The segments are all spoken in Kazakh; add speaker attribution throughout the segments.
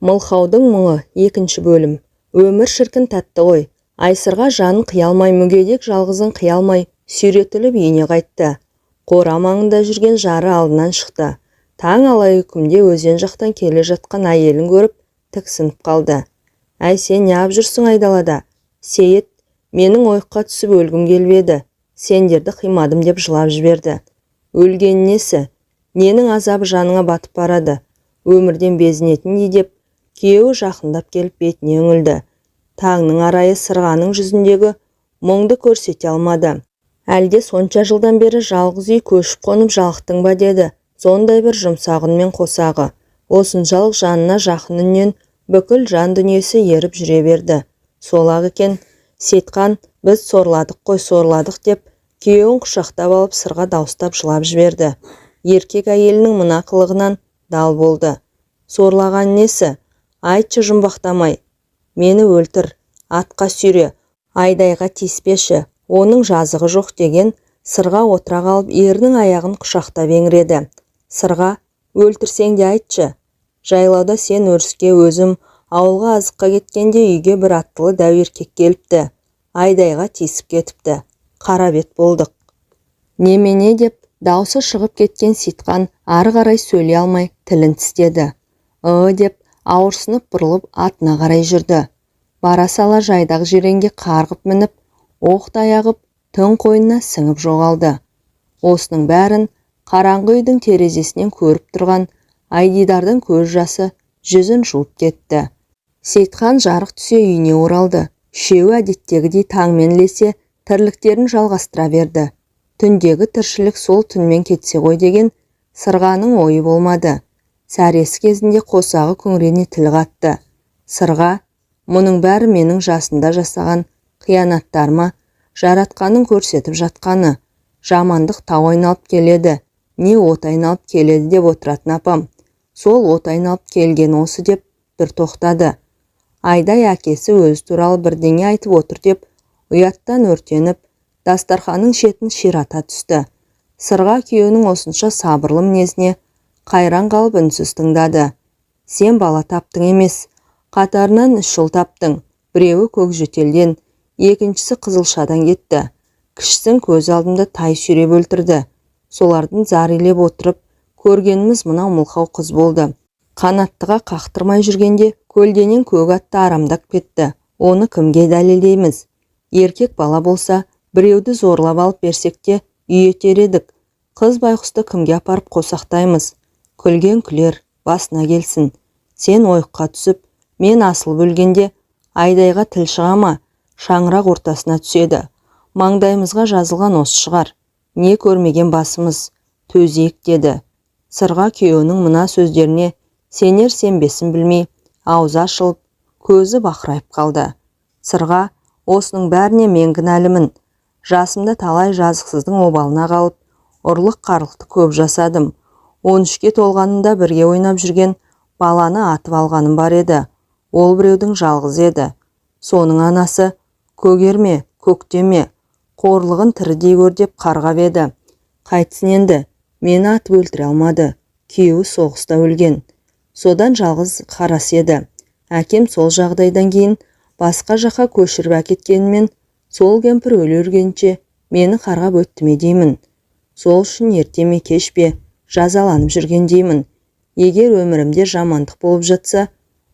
Speaker 1: Мылқаудың мұңы 2 бөлім. Өмір шіркін тәтті ғой. Айсырға жанын қиялмай, мүгедек жалғызын қиялмай, сүйретіліп үйіне қайтты. Қора маңында жүрген жары алдынан шықты. Таң алай үкімде өзен жақтан келе жатқан әйелін көріп, тіксініп қалды. «Әй, сен неғып жүрсің айдалада?» «Сейіт, менің ойыққа түсіп өлгім келбеді. Сендерді қимадым» деп жылап жіберді. «Өлген несі? Ненің азабы жаныңа батып барады? Өмірден безінетіндей» деп күйеуі жақындап келіп бетіне үңілді. Таңның арайы сырғаның жүзіндегі мұңды көрсете алмады. «Әлде сонша жылдан бері жалғыз үй көшіп қонып жалықтың ба?» деді. Сондай бір жұмсақ үнмен қосағы. Осыншалық жанына жақын үннен бүкіл жан дүниесі еріп жүре берді. Сол-ақ екен. Сейтқан, біз сорладық қой, сорладық деп күйеуін құшақтап алып сырға дауыстап жылап жіберді. Еркек әйелінің мына қылығынан дал болды. «Сорлаған несі? Айтшы жұмбақтамай. Мені өлтір, атқа сүйре, айдайға тиіспеші, оның жазығы жоқ» деген сырға отыра қалып ерінің аяғын құшақтап еңіреді. Сырға, «Өлтірсең де айтшы. Жайлауда сен өріске, өзім ауылға азыққа кеткенде үйге бір аттылы дәу еркек келіпті. Айдайға тиісіп кетіпті. Қара бет болдық». «Немене?» деп даусы шығып кеткен Сейтқан ары қарай сөйлей алмай тілін тістеді. Деп ауырсынып бұрылып атына қарай жүрді. Бара сала жайдақ жиренге қарғып мініп, оқтай ағып түн қойнына сіңіп жоғалды. Осының бәрін қараңғы үйдің терезесінен көріп тұрған Айдидардың көз жасы жүзін жуып кетті. Сейтқан жарық түсе үйіне оралды. Үшеуі әдеттегідей таңмен ілесе тірліктерін жалғастыра берді. Түндегі тіршілік сол түнмен кетсе ғой деген сырғаның ойы болмады. Сәресі кезінде қосағы күңірене тіл қатты. «Сырға, мұның бәрі менің жасында жасаған қиянаттарыма жаратқаның көрсетіп жатқаны. Жамандық тау айналып келеді, не от айналып келеді» деп отыратын апам. Сол от айналып келген осы деп бір тоқтады. Айдай әкесі өзі туралы бірдеңе айтып отыр деп ұяттан өртеніп, дастарханың шетін ширата түсті. Сырға күйеуінің осынша сабырлы мінезіне қайран қалып үнсіз тыңдады. «Сен бала таптың емес, қатарынан 3 ұл таптың. Біреуі Көкжөтелден, екіншісі Қызылшадан кетті. Кішісін көз алдымда тай сүйреп өлтірді. Солардың зар илеп отырып көргеніміз мынау мылқау қыз болды. Қанаттыға қақтырмай жүргенде көлденең көк атты арамдап кетті. Оны кімге дәлелдейміз? Еркек бала болса, біреуді зорлап алып берсек те үй етер едік. Қыз байқұсты кімге апарып қосақтаймыз? Күлген күлер, басына келсін. Сен ойыққа түсіп, мен асылып өлгенде Айдайға тіл шыға ма? Шаңырақ ортасына түседі. Маңдайымызға жазылған осы шығар. Не көрмеген басымыз? Төзейік» деді. Сырға күйеуінің мына сөздеріне сенер сенбесін білмей, аузы ашылып, көзі бақырайып қалды. Сырға, осының бәріне мен кінәлімін. Жасымда талай жазықсыздың обалына қалып, ұрлық қарлықты көп жасадым. 13-ке толғанында бірге ойнап жүрген баланы атып алғаным бар еді. Ол біреудің жалғыз еді. Соның анасы «Көгерме, көктеме, қорлығын тірідей көр» деп қарғап еді. Қайтсын енді, мені атып өлтіре алмады. Күйеуі соғыста өлген. Содан жалғыз қарас еді. Әкем сол жағдайдан кейін басқа жаққа көшіріп әкеткенімен, сол кемпір өле-өлгенше мені қарғап өтті ме деймін. Сол үшін ерте ме кеш пе жазаланып жүрген деймін. Егер өмірімде жамандық болып жатса,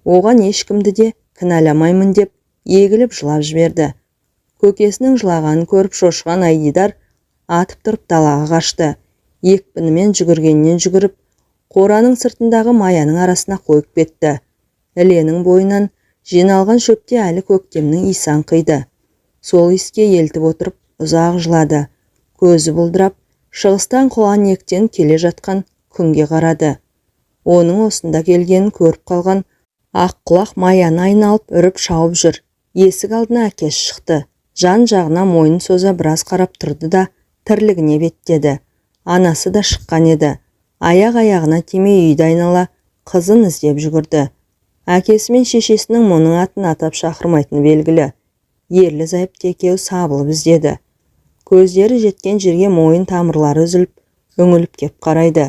Speaker 1: оған ешкімді де кінәламаймын деп егіліп жылап жіберді. Көкесінің жылағанын көріп шошқан Айдидар атып тұрып далаға қашты. Екпінімен жүгіргеннен жүгіріп, қораның сыртындағы маяның арасына қойып кетті. Іленің бойынан жиналған шөпте әлі көктемнің иісі аңқиды. Сол иіске елтіп отырып ұзақ жылады. Көзі бұлдырап, шығыстан құлан ектен келе жатқан күнге қарады. Оның осында келгенін көріп қалған аққұлақ маяны айналып үріп шауып жүр. Есік алдына әкесі шықты. Жан жағына мойнын соза біраз қарап тұрды да тірлігіне беттеді. Анасы да шыққан еді. Аяғына тимей үйді айнала қызын іздеп жүгірді. Әкесі мен шешесінің мұның атын атап шақырмайтыны белгілі. Ерлі зайыпты екеуі сабылып іздеді. Көздері жеткен жерге мойын тамырлары үзіліп, үңіліп кеп қарайды.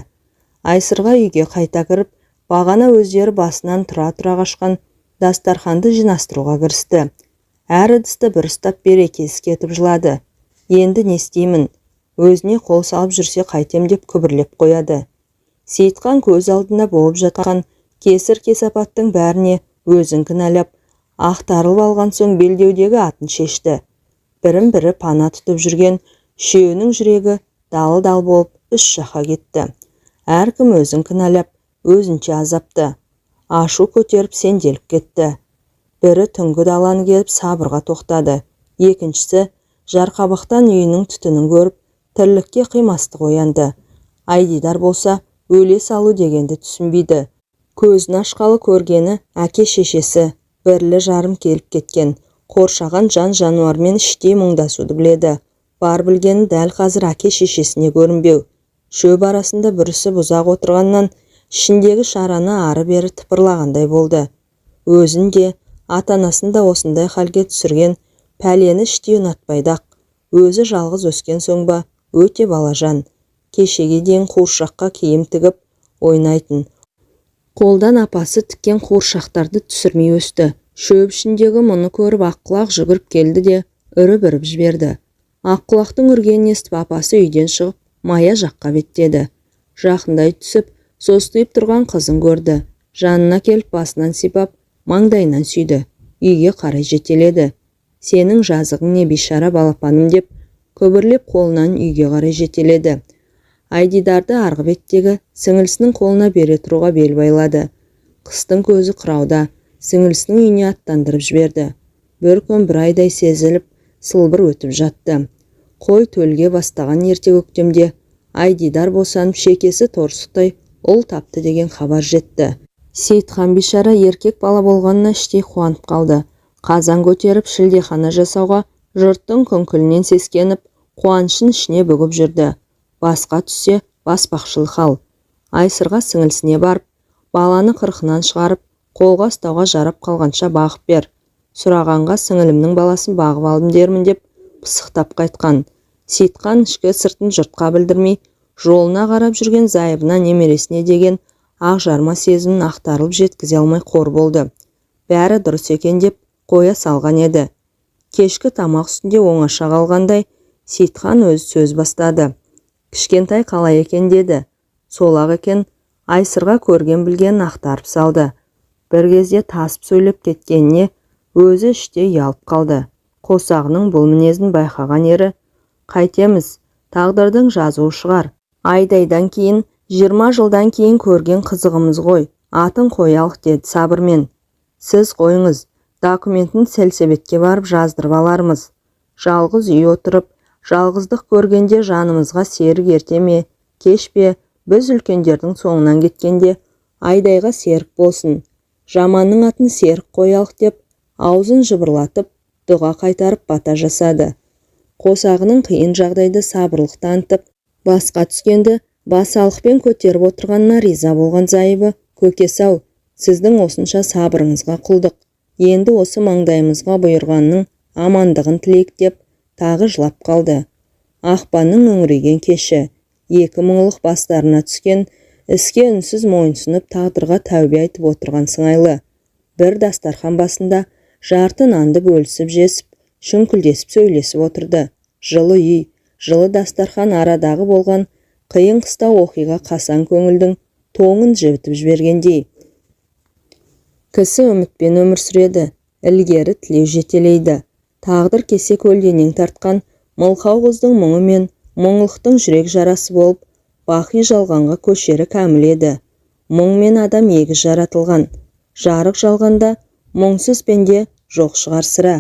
Speaker 1: Айсырға үйге қайта кіріп, Бағана өздері басынан тұра-тұра қашқан дастарханды жинастыруға кірісті. Әр ыдысты бір ұстап берекесі кетіп жылады. Енді не істеймін? Өзіне қол салып жүрсе қайтем деп күбірлеп қояды. Сейітхан көз алдында болып жатқан кесір-кесапаттың бәріне өзін кінәлап, ақтарылып алған соң белдеудегі атын шешті. Бірін-бірі пана тұтып жүрген үшеуінің жүрегі дал-дал болып үш жаққа кетті. Әркім өзін кінәлап, өзінше азапты. Ашу көтеріп сенделіп кетті. Бірі түнгі даланы келіп сабырға тоқтады. Екіншісі жарқабақтан үйінің түтінін көріп, тірлікке қимастық оянды. Айдидар болса, өле салу дегенді түсінбейді. Көзін ашқалы көргені әке-шешесі, бірлі жарым келіп кеткен. Қоршаған жан-жануармен іштей мұңдасуды біледі. Бар білгені дәл қазір әке-шешесіне көрінбеу. Шөп арасында бүрісіп ұзақ отырғаннан ішіндегі шараны ары-бері тыпырлағандай болды. Өзін де, ата-анасын да осындай халге түсірген пәлені іштей ұнатпайдақ. Өзі жалғыз өскен соң ба, өте балажан. Кешеге дейін қуыршаққа киім тігіп ойнайтын. Қолдан апасы тіккен қуыршақтарды түсірмей өсті. Шөп ішіндегі мұны көріп Аққұлақ жүгіріп келді де үріп-үріп жіберді. Аққұлақтың үргенін естіп апасы үйден шығып Мая жаққа беттеді. Жақындай түсіп, состиып тұрған қызын көрді. Жанына келіп басынан сипап, маңдайынан сүйді. Үйге қарай жетеледі. Сенің жазығың не бейшара балапаным деп, көбірлеп қолынан үйге қарай жетеледі. Айдидарды арғы беттегі сіңілісінің қолына бере тұруға бел байлады. Қыстың көзі қырауда, сіңілісінің үйіне аттандырып жіберді. Бір күн бір айдай сезіліп, сылбыр өтіп жатты. Қой төлге бастаған ерте көктемде Айдидар босанып шекесі торсықтай ұл тапты деген хабар жетті. Сейітхан бишара еркек бала болғанына іштей қуанып қалды. Қазан көтеріп шілдехана жасауға жұрттың күңкілінен сескеніп, қуанышын ішіне бүгіп жүрді. Басқа түссе баспақшыл хал. Айсырға сіңілісіне барып, баланы қырқынан шығарып, қолға ұстауға жарап қалғанша бағып бер. Сұрағанға сіңілімнің баласын бағып алдым дермін деп пысықтап қайтқан. Сейітхан ішкі сыртын жұртқа білдірмей, жолына қарап жүрген зайыбына немересіне деген ақжарма сезімін ақтарылып жеткізе алмай қор болды. Бәрі дұрыс екен деп қоя салған еді. Кешкі тамақ үстінде оңаша қалғандай Сейітхан өз сөз бастады. Кішкентай қалай екен деді. Сол-ақ екен, Айсырға көрген білгенін ақтарып салды. Бір кезде тасып сөйлеп кеткеніне өзі іштей ұялып қалды. Қосағының бұл мінезін байқаған ері, қайтеміз, тағдырдың жазуы шығар. Айдайдан кейін, 20 жылдан кейін көрген қызығымыз ғой, атын қоялық деді сабырмен. Сіз қойыңыз, документін сельсоветке барып жаздырып алармыз. Жалғыз үй отырып, жалғыздық көргенде жанымызға серік ерте ме, кеш пе, біз үлкендердің соңынан кеткенде Айдайға серік болсын. Жаманның атын серік қоялық деп, аузын жыбырлатып, дұға қайтарып бата жасады. Қосағының қиын жағдайды сабырлық танытып, басқа түскенді басалықпен көтеріп отырғанына риза болған зайыбы, көкесі-ау, сіздің осынша сабырыңызға құлдық. Енді осы маңдайымызға бұйырғанның амандығын тілейік деп тағы жылап қалды. Ақпанның үңірейген кеші, 2 мұңлық бастарына түскен, іске үнсіз мойынсынып тағдырға тәубе айтып отырған сыңайлы. Бір дастархан басында жарты нанды бөлісіп жесіп, шүңкілдесіп сөйлесіп отырды. Жылы үй, жылы дастархан арадағы болған қиын қыстау оқиға қасан көңілдің тоңын жібітіп жібергендей. Кісі үмітпен өмір сүреді, ілгері тілеу жетелейді. Тағдыр кесе көлденең тартқан мылқау қыздың мұңы мен мұңлықтың жүрек жарасы болып, бақи жалғанға көшері кәміл еді. Мұң мен адам егіз жаратылған. Жарық жалғанда мұңсыз пенде жоқ шығар сірә.